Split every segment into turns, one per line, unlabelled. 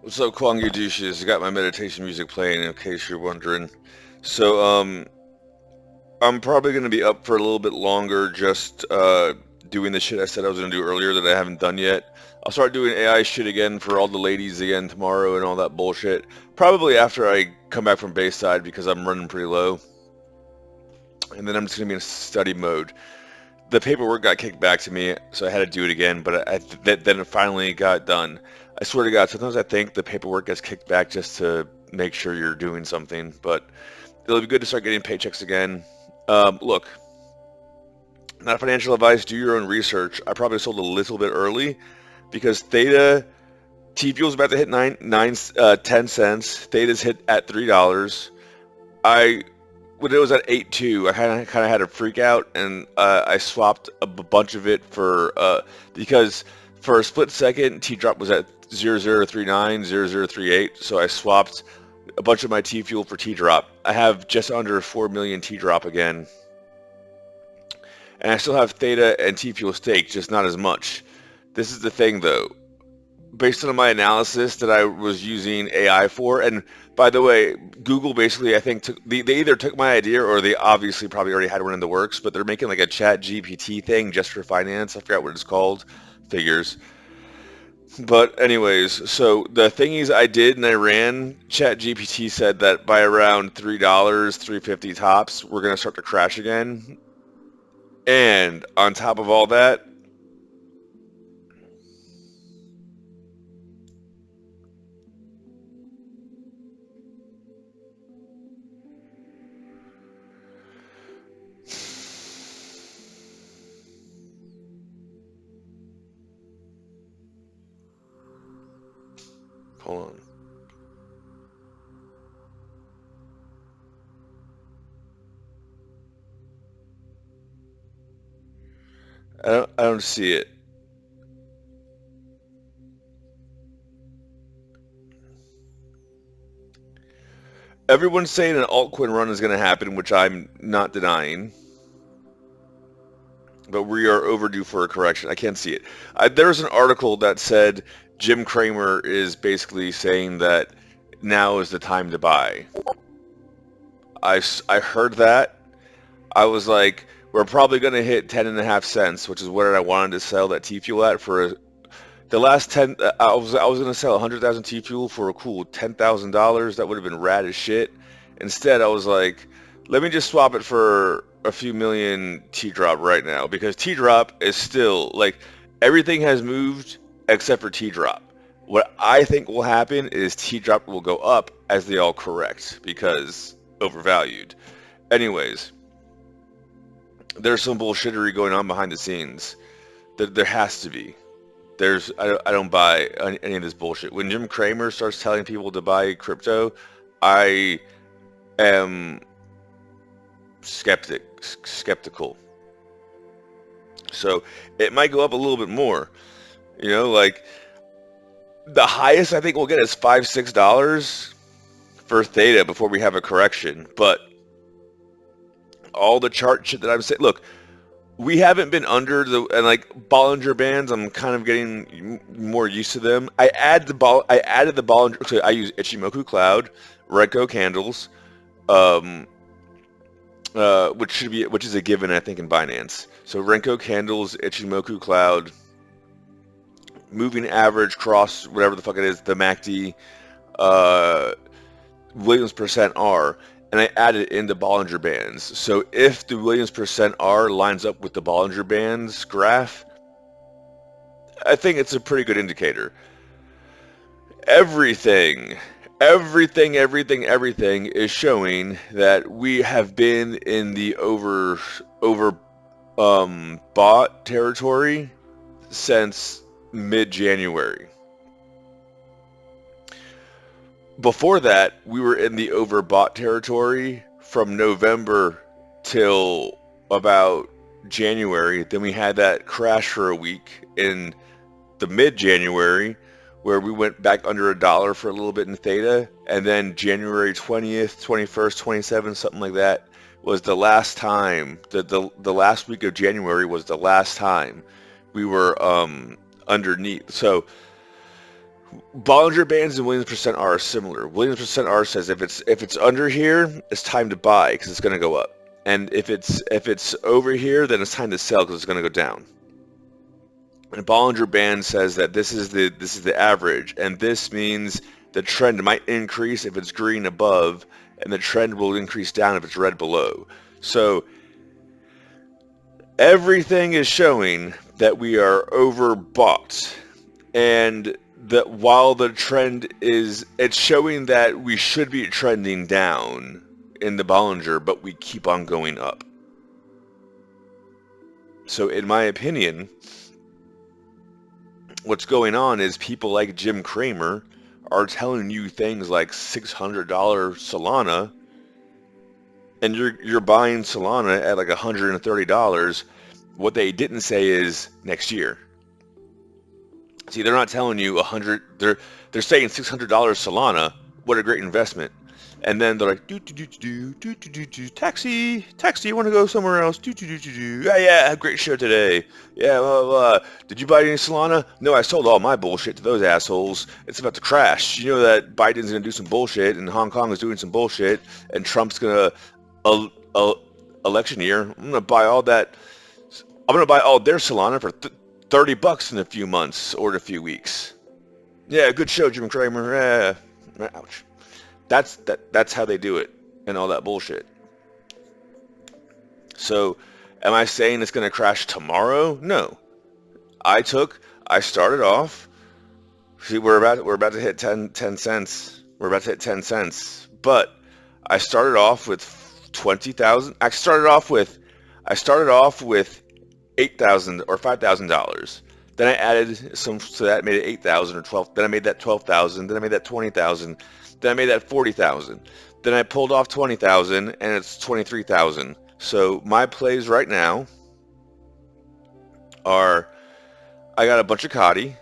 What's up, Kwangi douches? You got my meditation music playing in case you're wondering. So, I'm probably gonna be up for a little bit longer just doing the shit I said I was gonna do earlier that I haven't done yet. I'll start doing AI shit again for all the ladies again tomorrow and all that bullshit. Probably after I come back from Bayside because I'm running pretty low. And then I'm just gonna be in study mode. The paperwork got kicked back to me, so I had to do it again, but then it finally got done. I swear to God, sometimes I think the paperwork gets kicked back just to make sure you're doing something, but it'll be good to start getting paychecks again. Look, not financial advice, do your own research. I probably sold a little bit early because Theta, T-Fuel's about to hit 10 cents. Theta's hit at $3. I when it was at 8.2, I kind of had a freak out, and I swapped a bunch of it for because for a split second, T drop was at 0039, 0038, so I swapped a bunch of my T fuel for T drop. I have just under 4 million T drop again, and I still have Theta and T fuel staked, just not as much. This is the thing, though. Based on my analysis that I was using AI for, and by the way, Google basically, I think, they either took my idea or they obviously probably already had one in the works, but they're making like a chat GPT thing just for finance. I forgot what it's called. Figures. But anyways, so the thingies I did and I ran, chat GPT said that by around $3, 350 tops, we're going to start to crash again. And on top of all that, hold on. I don't see it. Everyone's saying an altcoin run is going to happen, which I'm not denying, but we are overdue for a correction. I can't see it. There's an article that said Jim Cramer is basically saying that now is the time to buy. I heard that. I was like, we're probably going to hit 10.5 cents, which is what I wanted to sell that T Fuel at for the last 10. I was going to sell 100,000 T Fuel for a cool $10,000. That would have been rad as shit. Instead, I was like, let me just swap it for a few million T Drop right now because T Drop is still like everything has moved except for T Drop. What I think will happen is T Drop will go up as they all correct because overvalued. Anyways, there's some bullshittery going on behind the scenes. There has to be. I don't buy any of this bullshit. When Jim Cramer starts telling people to buy crypto, I am skeptical. So it might go up a little bit more. Like the highest I think we'll get is $5-6 for Theta before we have a correction. But all the chart shit that I'm saying, look, we haven't been under the and like Bollinger Bands. I'm kind of getting more used to them. I added the Bollinger. So I use Ichimoku Cloud, Renko candles, which is a given I think in Binance. So Renko candles, Ichimoku Cloud, moving average, cross, whatever the fuck it is, the MACD, Williams percent R, and I added it into Bollinger Bands. So if the Williams percent R lines up with the Bollinger Bands graph, I think it's a pretty good indicator. Everything is showing that we have been in the bought territory since mid-January. Before that, we were in the overbought territory from November till about January. Then we had that crash for a week in the mid-January where we went back under $1 for a little bit in Theta. And then January 20th, 21st, 27th, something like that was the last time. The last week of January was the last time we were underneath. So Bollinger Bands and Williams percent R are similar. Williams percent R says if it's under here, it's time to buy because it's going to go up, and if it's over here, then it's time to sell because it's going to go down. And Bollinger Band says that this is the average, and this means the trend might increase if it's green above, and the trend will increase down if it's red below. So everything is showing that we are overbought, and that while the trend it's showing that we should be trending down in the Bollinger, but we keep on going up. So in my opinion, what's going on is people like Jim Cramer are telling you things like $600 Solana, and you're buying Solana at like $130. What they didn't say is next year. See, they're not telling you 100. They're saying $600 Solana. What a great investment. And then they're like, taxi, you want to go somewhere else? Yeah, great show today. Yeah, blah, blah, blah. Did you buy any Solana? No, I sold all my bullshit to those assholes. It's about to crash. You know that Biden's going to do some bullshit, and Hong Kong is doing some bullshit, and Trump's going to, election year, I'm going to buy all that. I'm going to buy all their Solana for $30 in a few months or a few weeks. Yeah, good show, Jim Cramer. Yeah. Ouch. That's how they do it and all that bullshit. So, am I saying it's going to crash tomorrow? No. I started off. See, we're about to hit 10 cents. We're about to hit 10 cents. But I started off with 20,000. I started off with $8,000 or $5,000. Then I added some, so that made it 8,000 or 12. Then I made that 12,000. Then I made that 20,000. Then I made that 40,000. Then I pulled off 20,000, and it's 23,000. So my plays right now are, I got a bunch of Kadi,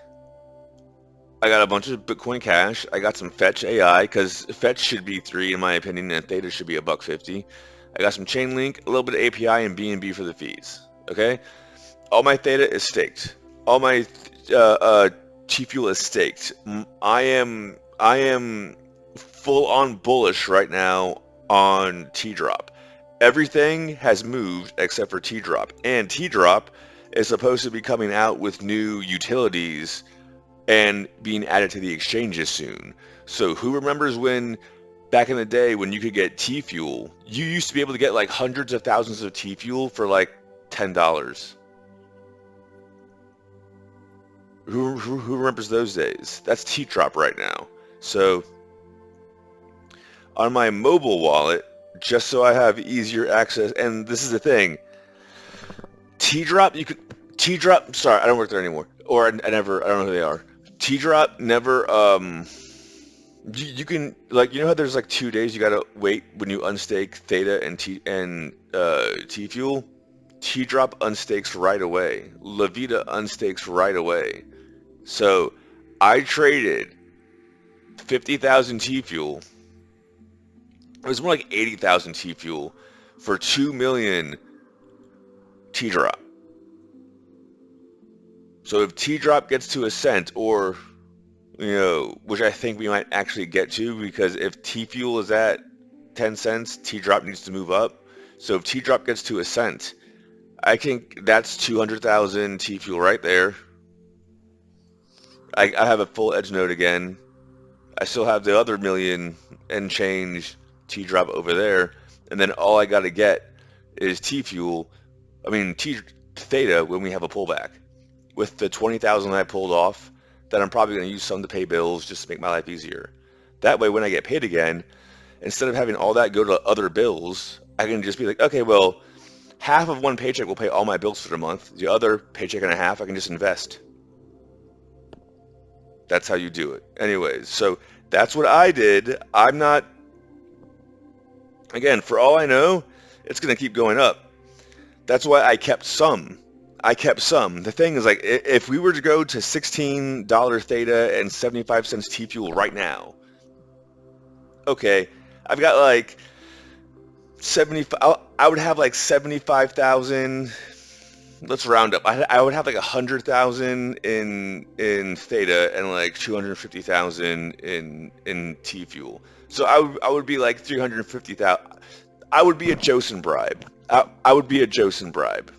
I got a bunch of Bitcoin Cash, I got some Fetch AI, because Fetch should be 3 in my opinion, and Theta should be $1.50. I got some Chainlink, a little bit of API, and BNB for the fees. Okay, all my Theta is staked. All my T-Fuel is staked. I am full on bullish right now on T-Drop. Everything has moved except for T-Drop, and T-Drop is supposed to be coming out with new utilities and being added to the exchanges soon. So who remembers when back in the day when you could get T-Fuel, you used to be able to get like hundreds of thousands of T-Fuel for like $10. Who remembers those days? That's T-Drop right now. So on my mobile wallet, just so I have easier access, and this is the thing, T-Drop, sorry, I don't work there anymore, or I don't know who they are. T-Drop never, you can, like, you know how there's like 2 days you gotta wait when you unstake Theta and T-Fuel? T-Drop unstakes right away. Levita unstakes right away. So I traded 50,000 T-Fuel. It was more like 80,000 T-Fuel for 2 million T-Drop. So if T-Drop gets to a cent, or, you know, which I think we might actually get to, because if T-Fuel is at 10 cents, T-Drop needs to move up. So if T-Drop gets to a cent, I think that's 200,000 T-Fuel right there. I have a full edge node again. I still have the other million and change T-Drop over there, and then all I got to get is Theta when we have a pullback. With the 20,000 I pulled off, then I'm probably going to use some to pay bills just to make my life easier. That way, when I get paid again, instead of having all that go to other bills, I can just be like, okay, well, half of one paycheck will pay all my bills for the month. The other paycheck and a half, I can just invest. That's how you do it. Anyways, so that's what I did. I'm not, again, for all I know, it's going to keep going up. That's why I kept some. The thing is, like, if we were to go to $16 Theta and 75 cents T-Fuel right now, okay, I've got like 75, I would have like 75,000, let's round up. I would have like 100,000 in Theta and like 250,000 in T Fuel. So I would be like 350,000. I would be a Josen bribe. I would be a Josen bribe.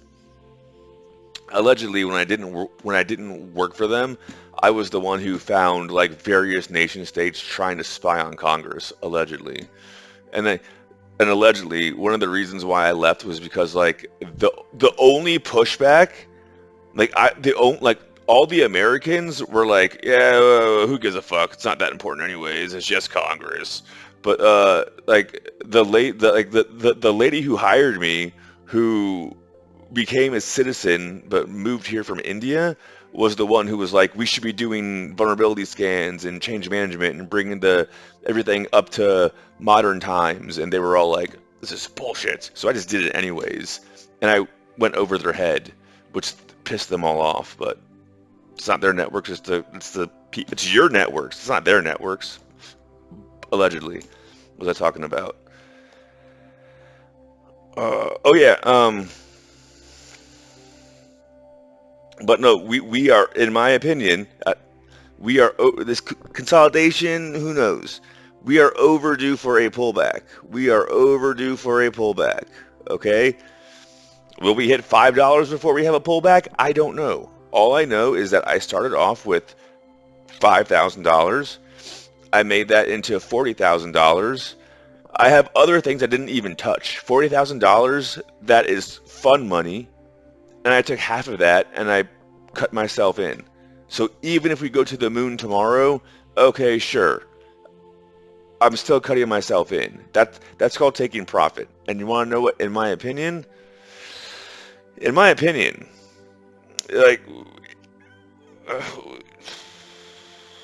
Allegedly, when I didn't work for them, I was the one who found like various nation states trying to spy on Congress. Allegedly, and they and allegedly one of the reasons why I left was because like the only pushback, like like all the Americans were like, yeah, who gives a fuck? It's not that important anyways. It's just Congress. But like the lady who hired me, who became a citizen but moved here from India, was the one who was like, we should be doing vulnerability scans and change management and bringing the everything up to modern times. And they were all like, this is bullshit. So I just did it anyways, and I went over their head, which pissed them all off. But it's not their networks. It's your networks. It's not their networks. Allegedly, what was I talking about? Oh yeah. But no, we are, in my opinion, we are this consolidation. Who knows? We are overdue for a pullback. We are overdue for a pullback. Okay. Will we hit $5 before we have a pullback? I don't know. All I know is that I started off with $5,000. I made that into $40,000. I have other things I didn't even touch. $40,000, that is fun money. And I took half of that and I cut myself in. So even if we go to the moon tomorrow, okay, sure. I'm still cutting myself in. That's called taking profit. And you want to know what, in my opinion? In my opinion, like,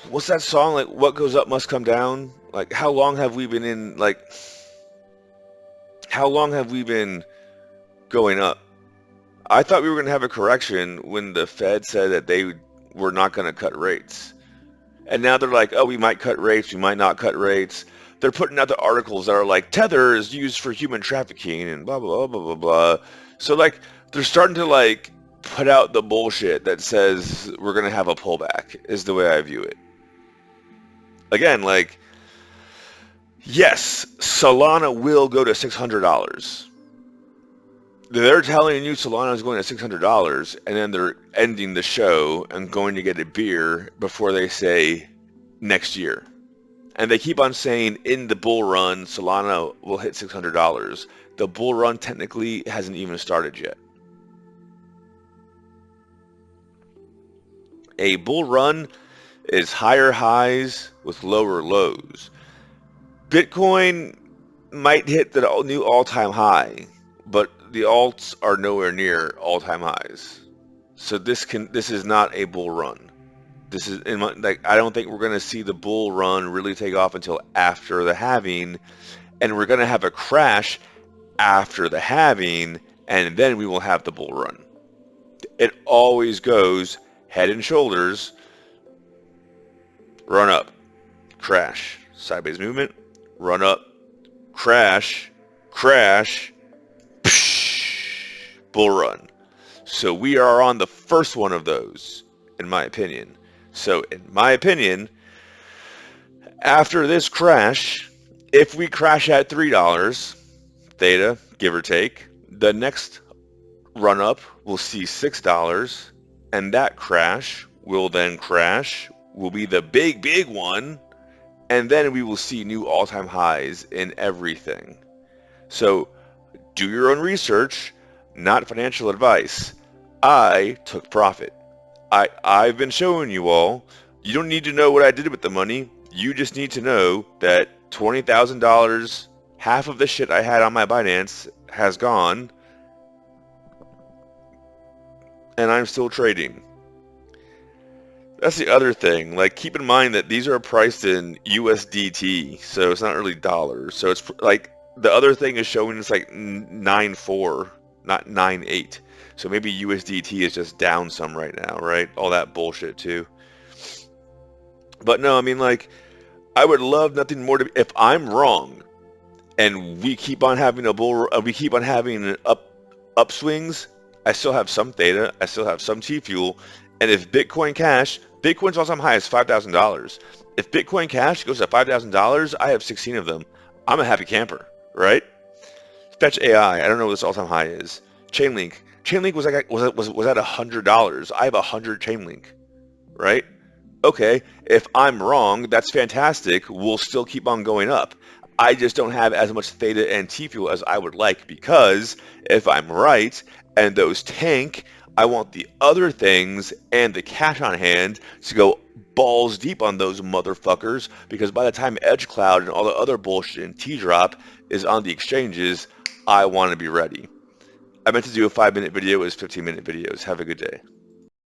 what's that song? Like, what goes up must come down? Like, how long have we been in, like, how long have we been going up? I thought we were going to have a correction when the Fed said that they were not going to cut rates. And now they're like, oh, we might cut rates, we might not cut rates. They're putting out the articles that are like, Tether is used for human trafficking and blah, blah, blah, blah, blah. So, like, they're starting to, like, put out the bullshit that says we're going to have a pullback, is the way I view it. Again, like, yes, Solana will go to $600. They're telling you Solana is going to $600, and then they're ending the show and going to get a beer before they say next year. And they keep on saying in the bull run, Solana will hit $600. The bull run technically hasn't even started yet. A bull run is higher highs with lower lows. Bitcoin might hit the new all-time high, but the alts are nowhere near all-time highs. So this is not a bull run. This is I don't think we're going to see the bull run really take off until after the halving, and we're going to have a crash after the halving, and then we will have the bull run. It always goes head and shoulders, run up, crash, sideways movement, run up, crash, crash, bull run. So we are on the first one of those, in my opinion. So in my opinion, after this crash, if we crash at $3, Theta, give or take, the next run up will see $6, and that crash will then will be the big one, and then we will see new all-time highs in everything. So do your own research, not financial advice. I took profit. I've been showing you all. You don't need to know what I did with the money. You just need to know that $20,000, half of the shit I had on my Binance has gone, and I'm still trading. That's the other thing. Like, keep in mind that these are priced in USDT, so it's not really dollars. So it's like the other thing is showing it's like 9.4, not 9.8. So maybe USDT is just down some right now, right? All that bullshit too. But no, I mean, like, I would love nothing more to, if I'm wrong and we keep on having we keep on having upswings, I still have some Theta, I still have some T-Fuel, and if Bitcoin Cash, Bitcoin's all-time high is $5,000. If Bitcoin Cash goes to $5,000, I have 16 of them. I'm a happy camper, right? Fetch AI, I don't know what this all-time high is. Chainlink, Chainlink was like was at $100. I have 100 Chainlink, right? Okay, if I'm wrong, that's fantastic. We'll still keep on going up. I just don't have as much Theta and T-Fuel as I would like, because if I'm right and those tank, I want the other things and the cash on hand to go balls deep on those motherfuckers, because by the time Edge Cloud and all the other bullshit and T-Drop is on the exchanges, I want to be ready. I meant to do a 5-minute video. It was 15-minute videos. Have a good day.